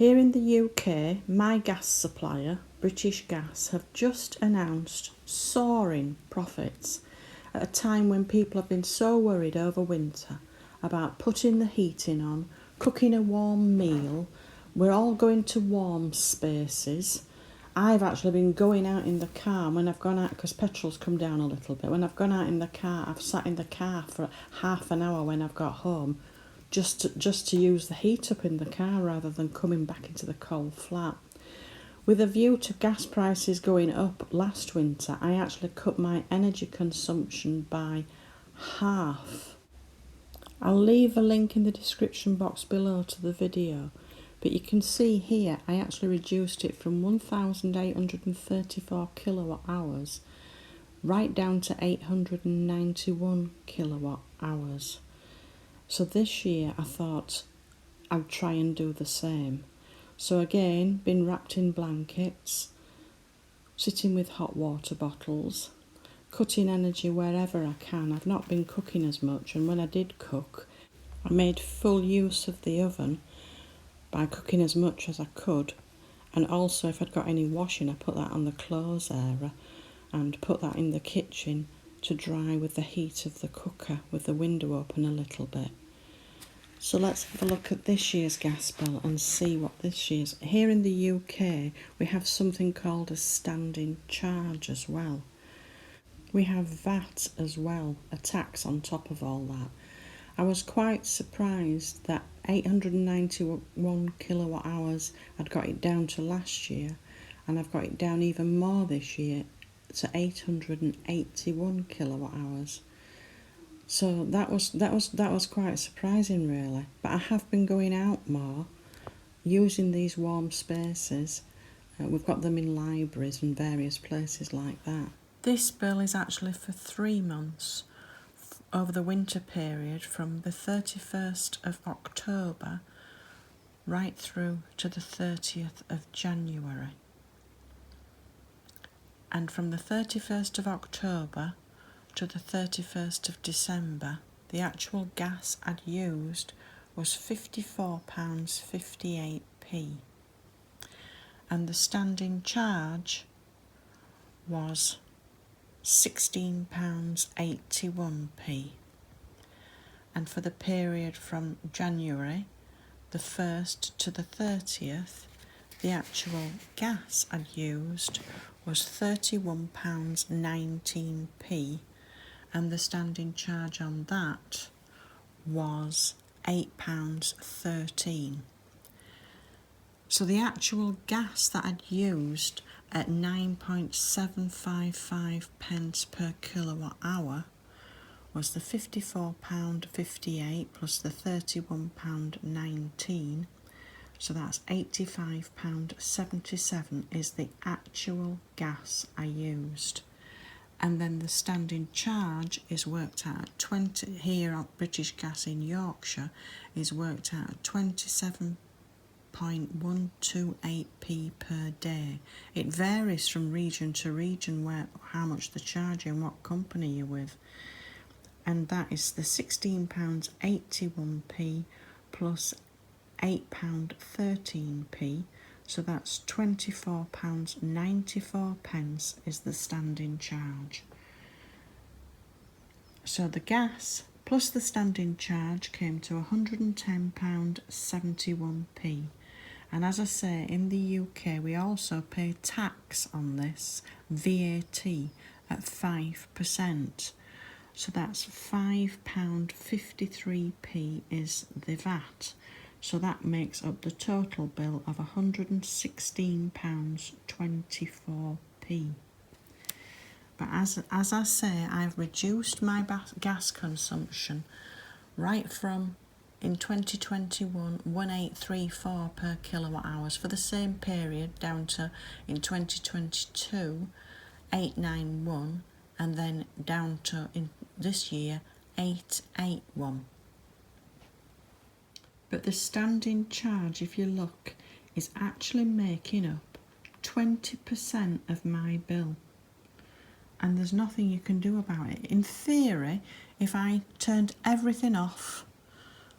Here in the UK, my gas supplier, British Gas, have just announced soaring profits at a time when people have been so worried over winter about putting the heating on, cooking a warm meal. We're all going to warm spaces. I've actually been going out in the car when I've gone out, because petrol's come down a little bit. When I've gone out in the car, I've sat in the car for half an hour when I've got home, just to use the heat up in the car rather than coming back into the cold flat. With a view to gas prices going up last winter, I actually cut my energy consumption by half. I'll leave a link in the description box below to the video, but you can see here I actually reduced it from 1,834 kilowatt hours right down to 891 kilowatt hours. So this year I thought I'd try and do the same. So again, been wrapped in blankets, sitting with hot water bottles, cutting energy wherever I can. I've not been cooking as much, and when I did cook, I made full use of the oven by cooking as much as I could. And also, if I'd got any washing, I put that on the clothes area and put that in the kitchen to dry with the heat of the cooker with the window open a little bit. So let's have a look at this year's gas bill and see what this year's. Here in the UK, we have something called a standing charge as well. We have VAT as well, a tax on top of all that. I was quite surprised that 891 kilowatt hours, I'd got it down to last year, and I've got it down even more this year to 881 kilowatt hours. So that was quite surprising, really. But I have been going out more, using these warm spaces. We've got them in libraries and various places like that. This bill is actually for 3 months over the winter period, from the 31st of October right through to the 30th of January. And from the 31st of October to the 31st of December, the actual gas I'd used was £54.58, and the standing charge was £16.81. And for the period from January the 1st to the 30th, the actual gas I'd used was £31.19, and the standing charge on that was £8.13. So the actual gas that I'd used at 9.755 pence per kilowatt hour was the £54.58 plus the £31.19. So that's £85.77 is the actual gas I used. And then the standing charge is worked out at 20, here at British Gas in Yorkshire, is worked out at 27.128p per day. It varies from region to region how much they're charging, what company you're with. And that is the £16.81p plus £8.13p, so that's £24.94 is the standing charge. So the gas plus the standing charge came to £110.71p. And as I say, in the UK we also pay tax on this, VAT, at 5%. So that's £5.53p is the VAT. So that makes up the total bill of £116.24p. But as I say, I've reduced my gas consumption right from, in 2021, 1834 per kilowatt hours for the same period, down to, in 2022, 891, and then down to, in this year, 881. But the standing charge, if you look, is actually making up 20% of my bill. And there's nothing you can do about it. In theory, if I turned everything off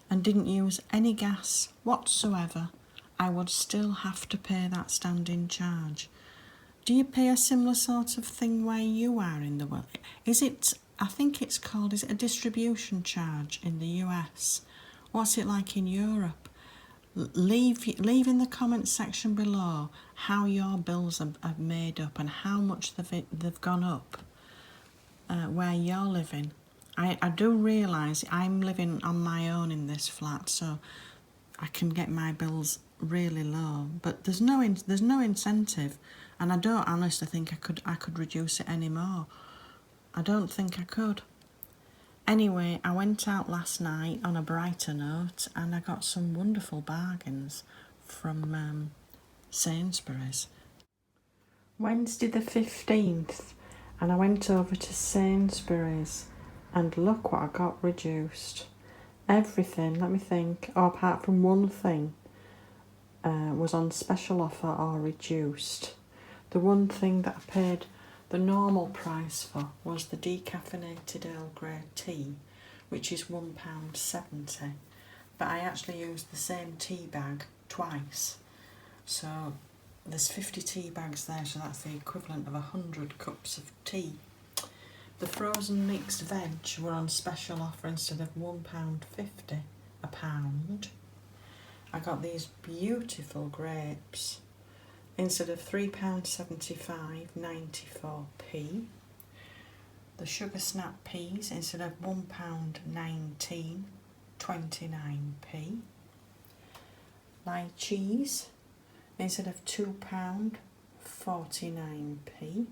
and didn't use any gas whatsoever, I would still have to pay that standing charge. Do you pay a similar sort of thing where you are in the world? Is it, I think it's called, is it a distribution charge in the US? What's it like in Europe? Leave in the comments section below how your bills are made up and how much they've gone up where you're living. I do realise I'm living on my own in this flat, so I can get my bills really low, but there's no incentive, and I don't honestly think I could reduce it anymore. I don't think I could. Anyway, I went out last night on a brighter note and I got some wonderful bargains from Sainsbury'S. Wednesday the 15th, and I went over to Sainsbury'S and look what I got reduced. Everything, let me think, apart from one thing, was on special offer or reduced. The one thing that I paid the normal price for was the decaffeinated Earl Grey tea, which is £1.70. But I actually used the same tea bag twice. So there's 50 tea bags there, so that's the equivalent of 100 cups of tea. The frozen mixed veg were on special offer instead of £1.50 a pound. I got these beautiful grapes. Instead of £3.75, 94p. The sugar snap peas, instead of £1.19, 29p. Lychees, instead of £2, 49p.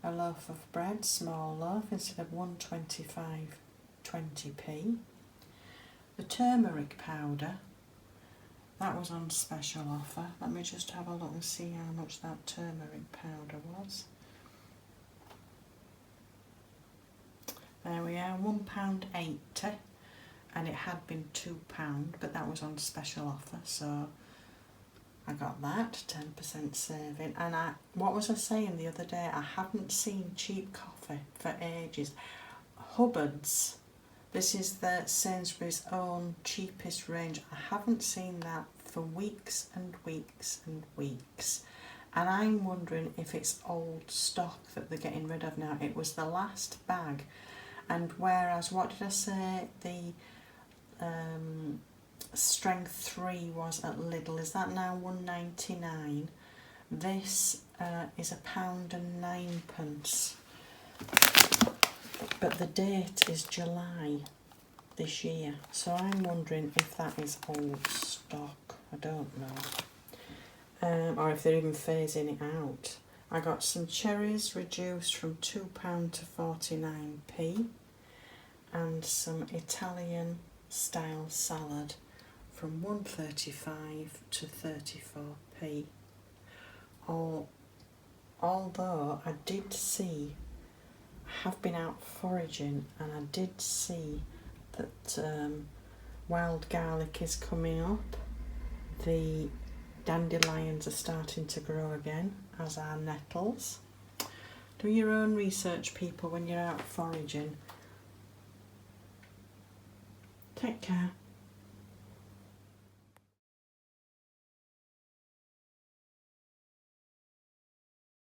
A loaf of bread, small loaf, instead of £1.25, 20p. The turmeric powder, that was on special offer. Let me just have a look and see how much that turmeric powder was. There we are, £1.80, and it had been £2, but that was on special offer, so I got that, 10% saving. And what was I saying the other day? I haven't seen cheap coffee for ages. Hubbard's. This is the Sainsbury's own cheapest range. I haven't seen that for weeks and weeks and weeks. And I'm wondering if it's old stock that they're getting rid of now. It was the last bag. And whereas, what did I say? The strength 3 was at Lidl. Is that now £1.99? This is £1.09. But the date is July this year, so I'm wondering if that is old stock. I don't know. Or if they're even phasing it out. I got some cherries reduced from £2 to 49p, and some Italian style salad from £1.35 to 34p. Although I did see, I have been out foraging, and I did see that wild garlic is coming up. The dandelions are starting to grow again, as are nettles. Do your own research, people, when you're out foraging. Take care.